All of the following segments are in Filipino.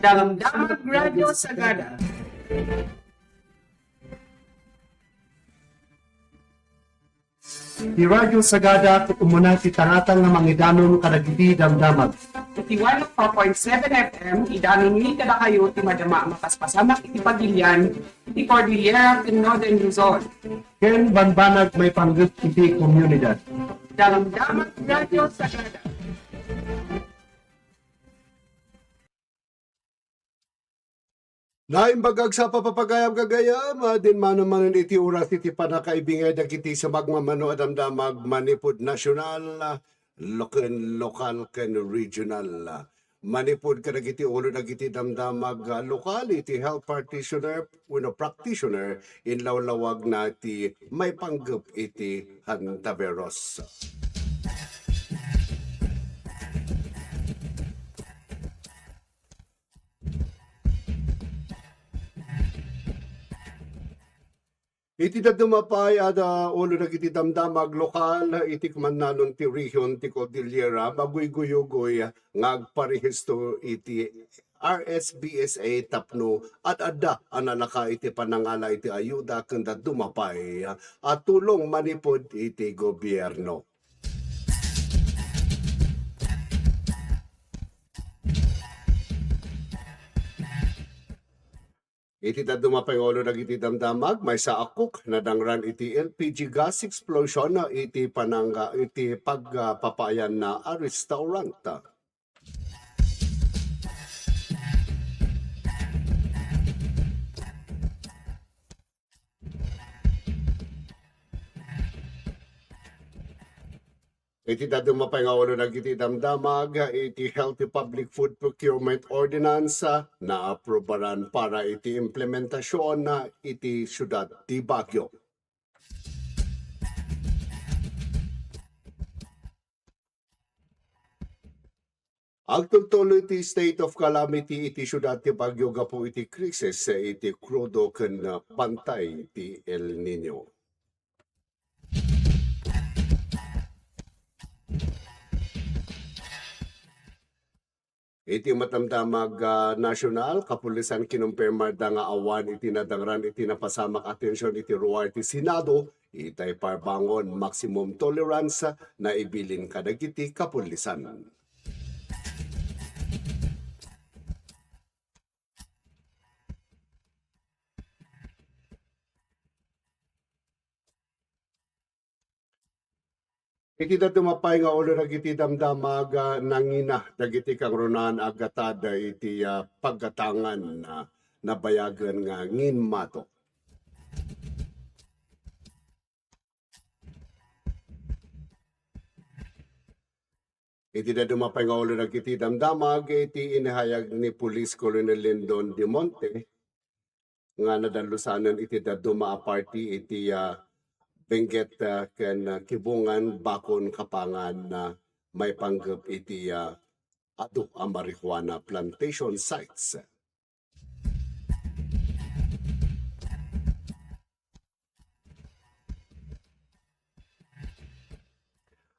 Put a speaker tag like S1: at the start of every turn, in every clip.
S1: Damdamag Radio Sagada.
S2: Di Radyo Sagada umuna ti tangatang nga mangidanon kadagiti damdamag.
S1: Iti 104.7 FM, idanon ni kada kayo ti madama mapaspasamak iti Pagilian, iti Cordillera, iti Northern Luzon.
S2: Ken banbanag may panggap iti komunidad.
S1: Damdamag Radio Sagada.
S3: Naimbagag sa papapagayam kagayam, din manaman iti oras iti panakaibingay dagiti sa magmamano adamdamag manipod nasyonal, lokal ken regional. Manipod kadagiti ulo dagiti damdamag lokal iti health practitioner in lawlawag na iti may panggap iti hantaberos. Iti dadumapay ada ulo na iti damdamag lokal iti kumannanon ti region ti Cordillera maguyguyogoy ngagparehisto iti RSBSA tapno at adda ananaka iti panangala iti ayuda ken dadumapay at tulong manipod iti gobyerno. Iti dadumapay dagiti damdamag may sa akok nadangran iti LPG gas explosion na iti panangga iti pagpapayan na restaurant. Iti dadumapay dagiti damdamag iti Healthy Public Food Procurement Ordinance na aprobaran para iti implementasyon na iti syudad ti Baguio. Agtultuloy iti state of calamity iti syudad ti Baguio gapo iti krisis iti krudo ken pantay ti El Nino. Iti matamdamag nasyonal, kapulisan kinumpirma da nga awan iti nadangran iti napasamak atensyon iti ruwar iti Senado, itay parbangon maximum tolerance na ibilin kadagiti kapulisan. Iti dadumapay nga ulo dagiti damdamag nangina dagiti kangronan agatada iti paggatangan na nabayagan nga nginmato. Iti dadumapay nga ulo dagiti damdamag iti inihayag ni Police Colonel Lindon de Monte nga nadalusanan iti daduma party iti Benguet ken Kibungan bakon kapangan na may panggap iti adu ang marijuana plantation sites.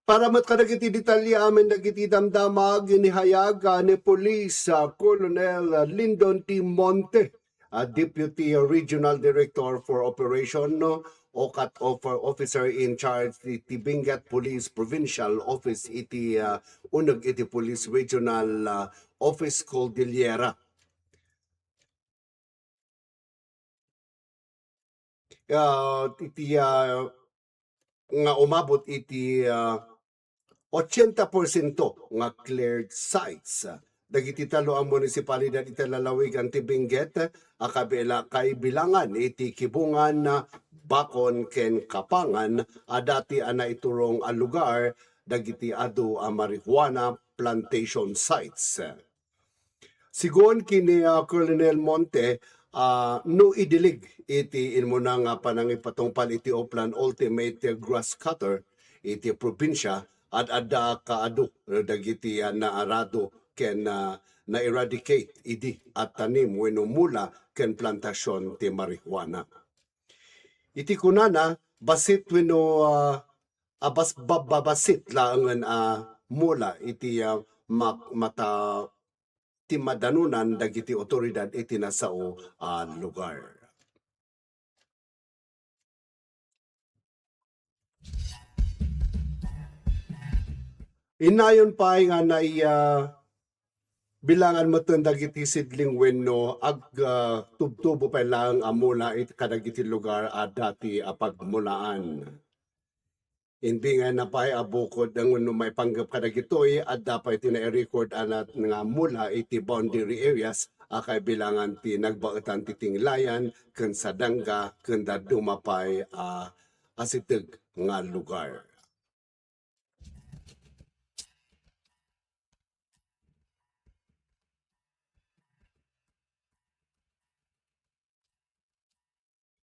S3: Para matkaragiti detalye amin dagiti damdamag inihayag ni Police Colonel Lindon T. Monte, Deputy Regional Director for Operation OCAT Officer in Charge iti Benguet Police Provincial Office iti uneg iti Police Regional Office Cordillera. Iti nga umabot iti 80% nga cleared sites. Dagiti talo ang munisipalidad iti lalawigan ti Benguet akabila kay bilangan iti Kibungan bakon ken kapangan adati ana iturong a lugar dagiti adu a marijuana plantation sites. Sigon kini Colonel Monte no idilig iti inmuna nga panangipatungpal iti Oplan Ultimate Grass Cutter iti probinsya at adda kaadu dagiti naarado ken na-eradicate idi at tanim wenno mula ken plantasyon ti marijuana. Iti kunana basit wenno babasit laangan mula iti mata ti madanunan dagiti otoridad iti nasao lugar. Inayon pa nga na bilangan mo itong dagiti sidling wenno ag tubtubo pa lang amula it kadagiti lugar dati pagmulaan. Hindi nga napay abukod ang wenno may panggap kadagitoy at dapat tina-record anat nga mula iti boundary areas akay bilangan ti nagbaetan ti tinglayan ken sa dangga ken dumapay asiteg nga lugar.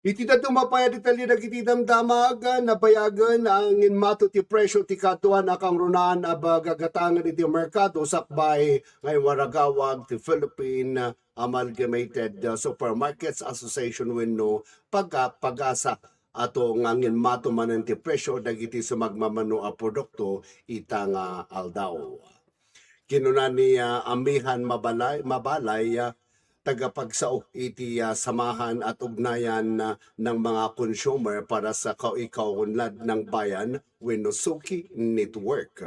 S3: Iti na tumapaya di tali dagiti damdamag nabayagan ang inmato ti presyo ti katuan akang runaan gagatangan iti merkado sakbay ngay waragawag ti Philippine Amalgamated Supermarkets Association wenno pagasa ato ngangin mato manen ti presyo dagiti sumagmamano a produkto itang aldaw. Kinunan ni Amihan Mabalay tagapagsao iti samahan at ugnayan ng mga consumer para sa kaunlad ng bayan wenno Suki Network.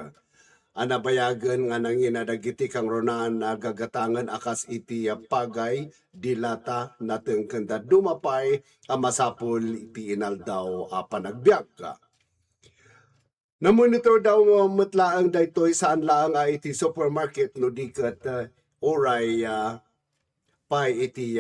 S3: Anabayagan nga nanginadagiti kang runaan gagatangan akas iti pagay dilata natin kanda dumapay masapol iti inaldaw panagbiag. Na-monitor daw mutlaang daytoy saan laang iti supermarket no dikat oray pay iti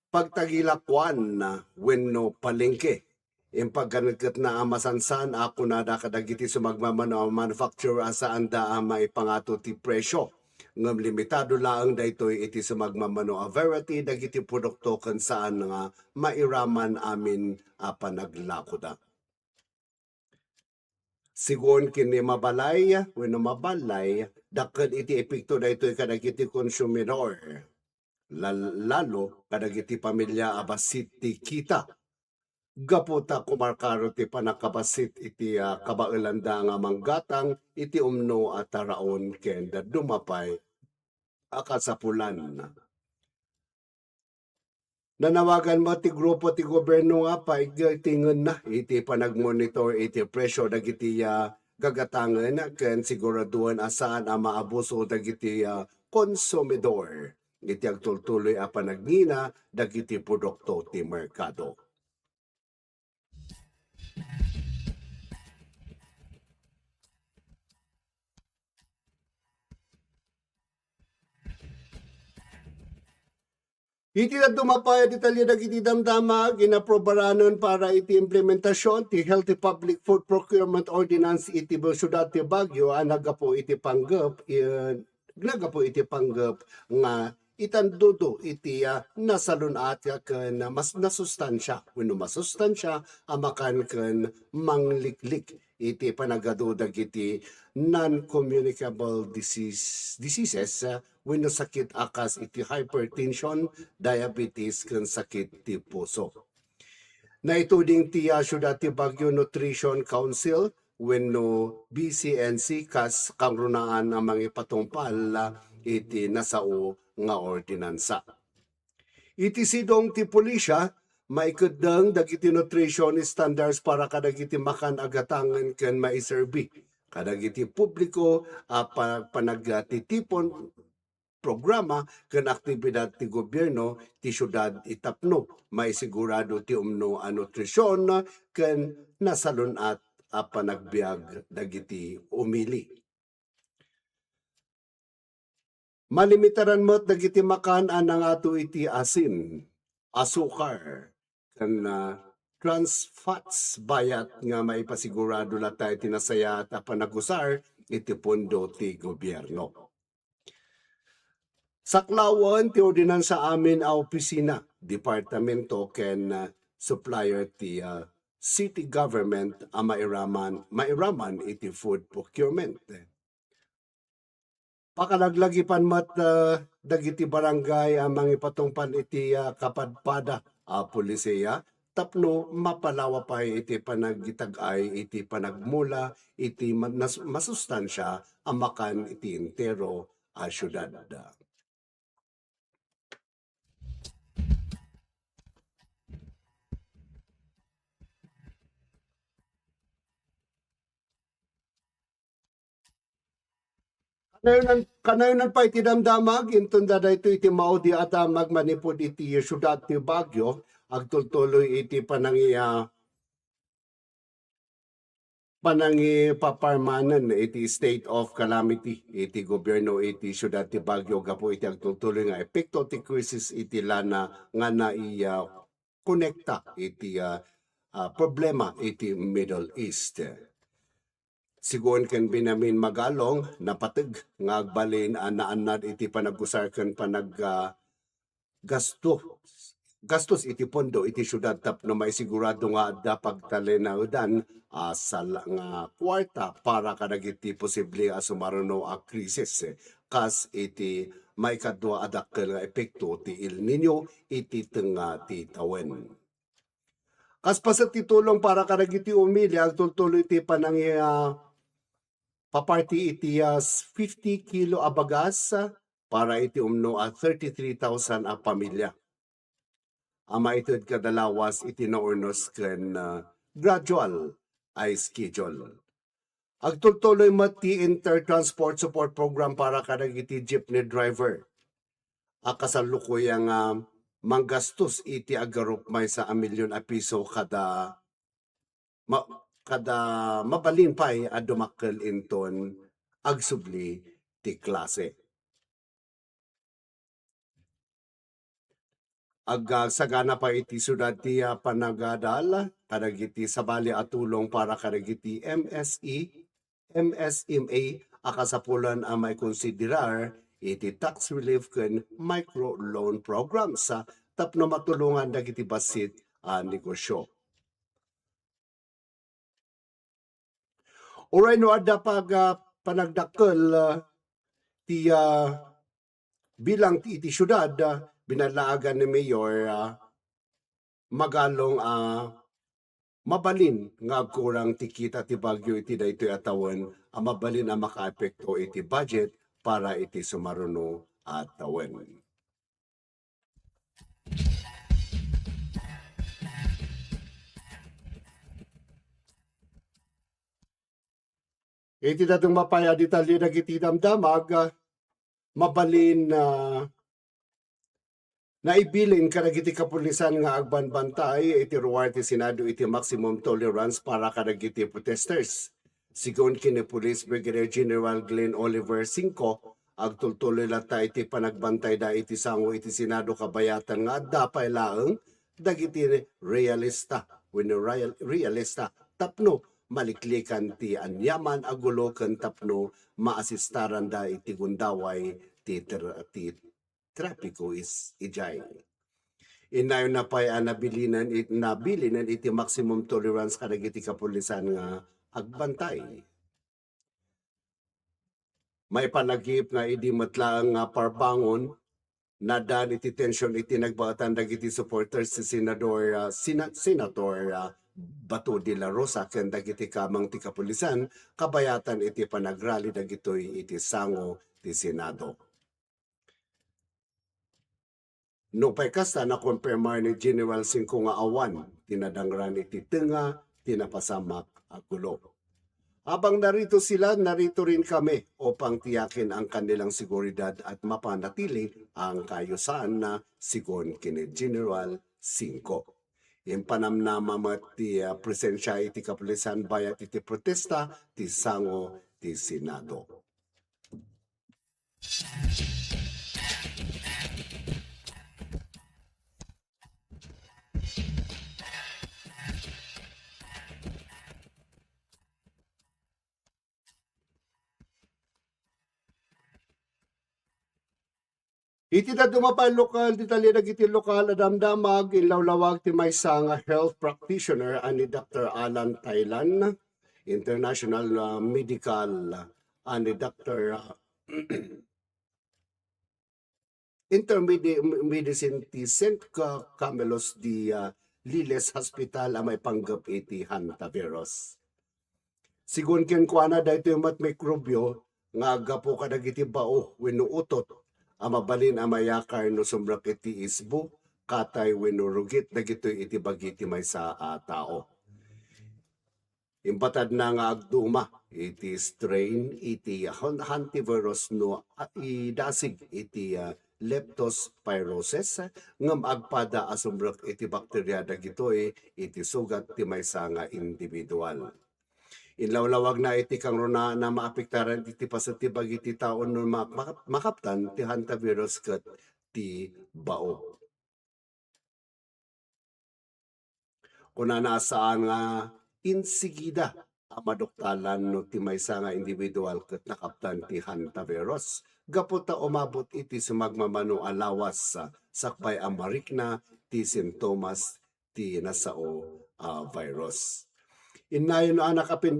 S3: pagtagilakwan wenno palengke. Yung pagganagkat na masansan ako na dakadagiti sumagmamano manufacturer saan da may pangato ti presyo. Ngam limitado laang daytoy iti sumagmamano variety dagiti produkto kan saan nga mairaman amin panaglakoda. Sigon kini mabalay wenno mabalay dakkel iti epekto daytoy kadagiti konsumidor. Lalo kadagiti pamilya abasit ti kita. Gaputa kumarkaro ti panakabasit iti kabaelanda nga manggatang iti umno at taraon ken dumapay akasapulan. Nanawagan mo ti grupo ti gobyerno nga tingon na iti panagmonitor iti presyo dagiti gagatangan ken siguraduhan asaan maabuso dagiti konsumidor. Iti agtultuloy panagnina dagiti produkto ti merkado. Iti na dumapay at italya dagiti damdama ginaprobaranon para iti implementasyon ti Healthy Public Food Procurement Ordinance iti Syudad ti Baguio nagapo iti panggap nga itandudo iti nasalun at ken mas nasustansya wenno masustansya amakan ken mangliklik iti panagado dagiti non-communicable diseases wenno sakit akas iti hypertension, diabetes ken sakit ti puso. Naituding ti Syudad ti Baguio Nutrition Council wenno BCNC kas kang runaan ang mga patungpal iti nasao nga ordinansa. Iti sidong ti pulisya maikudang dagiti nutrition standards para kadagiti makan agatangan ken maiserbi kadagiti publiko panagtitipon programa ken aktibidad ti gobyerno ti syudad itapno maisigurado ti umno a nutrisyon ken nasalunat panagbiag dagiti umili. Malimitaran mo't dagiti makan anang ato iti asin, asukar, ken trans fats bayat nga maipasigurado la tayo tinasaya at panagusar iti pondo ti gobyerno. Saklawan ti ordinansa amin a opisina, departamento ken supplier ti city government a mairaman iti food procurement. Pakalaglagipan mat dagiti barangay mga patungpan iti kapadpada polisiya tapno mapalawa pa iti panagitagay iti panagmula iti masustansya amakan iti entero syudad. Kanayonan pa iti damdamag, intunda da ito iti maudi atamag manipod iti syudad ti Baguio, agtultuloy iti panangi paparmanan iti state of calamity iti gobyerno iti syudad ti Baguio gapo iti agtultuloy nga epekto ti krisis iti lana nga konekta iti problema iti Middle East. Sigon ken Benjamin Magalong napateg nga agbalin naanad iti panagusarken gastos iti pondo iti syudad tapno maisigurado nga adda pagtalenawdan sa nga kwarta para kadagiti posible sumaruno a krisis kas iti maikadwa adakkel nga epekto ti El Nino iti tenga ti tawen. Kas pasat ti tulong para kadagiti umili agtultuloy ti panangi paparti iti 50 kilo a bagas para iti umno 33,000 a pamilya. Ama ito kadalawas iti naurnos ken gradual ay schedule. Agtultuloy mati Intertransport Support Program para kadagiti jeepney driver. Kasalukuyang manggastos iti agarupmay sa 1 milyon a piso kada mabalin pa'y dumakkel inton agsubli ti klase. Sagana pa iti syudad ti panagadal kadagiti sabali at tulong para kadagiti MSMA akasapulan ang may konsiderar iti tax relief ken micro loan programs sa tapno matulungan dagiti basit negosyo. Oray no adda pag panagdakkel ti bilang ti iti syudad binalaagan ni Mayor Magalong mabalin nga kurang ti kita ti Baguio iti daytoy atawan mabalin makaapekto iti budget para iti sumaruno at tawen. Iti datong mapaya detalye dagiti damdamag mabalin naibilin kadagiti kapulisan nga agbanbantay iti ruwar ti Senado iti maximum tolerance para kadagiti protesters. Sigon kini Police Brigadier General Glenn Oliver Cinco, agtultuloy lata iti panagbantay da iti sango iti Senado kabayatan nga adda laeng dagiti realista tapno maliklikan ti anyaman agulo ken tapno maasistaran da iti gundaway ti trapiko is ijay. Inayon na pa'y nabilinan iti maximum tolerance kadagiti kapulisan nga agbantay. May panagip nga idi matlaang nga parbangon nadan iti tension iti nagbaatan dagiti supporters si Senator Bato de la Rosa ken dagiti kamang ti kapulisan kabayatan iti panagrally dagitoy iti sango ti Senado. No pay kasta na konfirmar ni General Cinco nga awan tinadangran iti tenga tinapasamak agulo. Habang narito sila, narito rin kami upang tiyakin ang kanilang seguridad at mapanatili ang kayusan na sigon kini General Cinco. Impanamnama ti presensya iti kapulisan bayat iti protesta ti sango ti Senado. Iti na dumapay lokal, detalye dagiti lokal adamdamag, ilawlawag ti maysa nga health practitioner ani Dr. Alan Thailand, international medical ani Dr. Intermedicine ti St. Camelos di Liles Hospital may panggap iti hantavirus. Sigun ken kuana daytoy mat mikrobyo nga gapo kadagiti bao wenno utot mabalin a mayakar no sumbrak iti isbo katay wenno rugit dagitoy iti bagiti maysa a tao. Impatad na nga agduma iti strain iti hantivirus no idasig iti leptospirosis ngam agpada asumbrek iti bakterya dagitoy iti sugat ti maysa nga individual. Inlawlawag na iti kang runa na maapektaran iti pasatibag iti taon no makaptan ti hantavirus ket ti bao. Kuna nasaan nga insigida maduktalan no ti maysa nga individual ket nakaptan ti hantavirus. Gaputa umabot iti sumagmamano alawas sakbay amarikna ti sintomas ti nasao virus. Inayon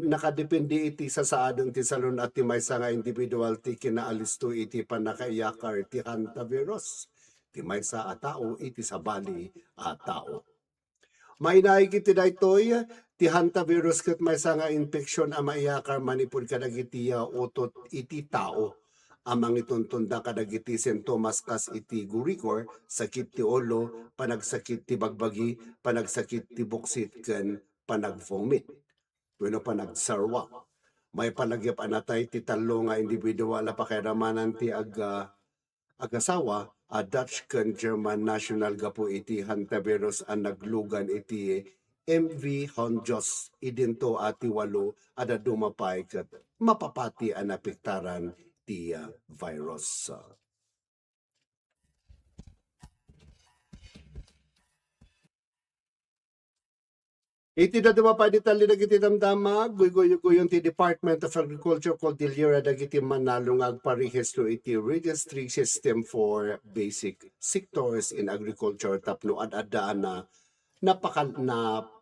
S3: nakadepende iti sa saadong ti salon at ti maysa nga individual ti kinaalisto iti panakaiyakar ti hantavirus. Ti maysa a tao iti sabali a tao. Mainaig iti daytoy ti hantavirus ket maysa nga infeksyon a maiyakar manipud kadagiti utot iti tao. Amang ituntunda kadagiti sintomas kas iti gurikor, sakit ti ulo, panagsakit ti bagbagi, panagsakit ti buksit ken panagvomit. Wenno panagsarwa. May palagyap anatay ti talo nga individual a pakiramanan ti agasawa a Dutch ken German national gapo iti hantavirus ang naglugan iti MV Honjos idinto ati walo ada dumapay ket mapapati ang napiktaran ti virus. Iti da dumapay di tali dagiti damdama, guyon ti Department of Agriculture Cordillera dagiti manalo nga agparehistro iti registry system for basic sectors in agriculture tapno ad-adaan na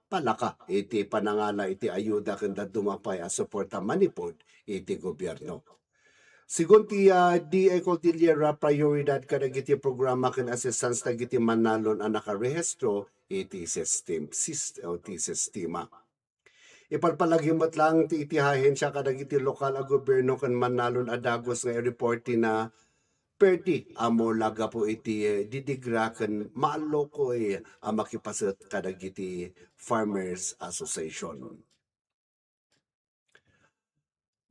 S3: palaka iti panangala iti ayuda kanda dumapay a suporta manipod iti gobyerno. Sigun ti DA Cordillera prioridad kadagiti programa ken assistance dagiti manalon a nakarehistro iti sistema. Ipalpalagimot lang ti itihahin siya kadagiti lokal a gobyerno ken manalon a dagos nga i-report na perti amo laga po iti didigra ken maalokoy makipaset kadagiti Farmers Association.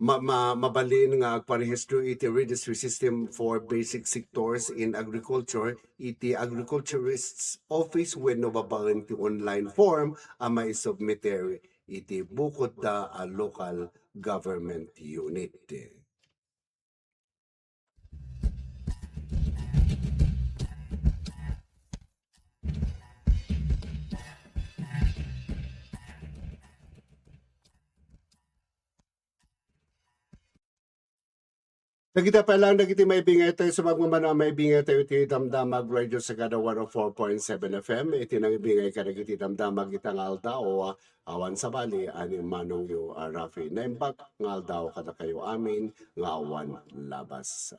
S3: Mabalin nga agparehistro iti registry system for basic sectors in agriculture iti agriculturist's office wenno babaen ti online form maisubmiter iti bukod da a local government unit. Nagita pa lang nagiti may bingay tayo sa magmamano may bingay tayo iti damdamag radio sa kada 104.7 FM iti nang ibingay ka nagiti damdamag itang aldaw awan sa bali ani manong yu Rafi Naimbag ng aldaw kada kayo amin nga awan labas.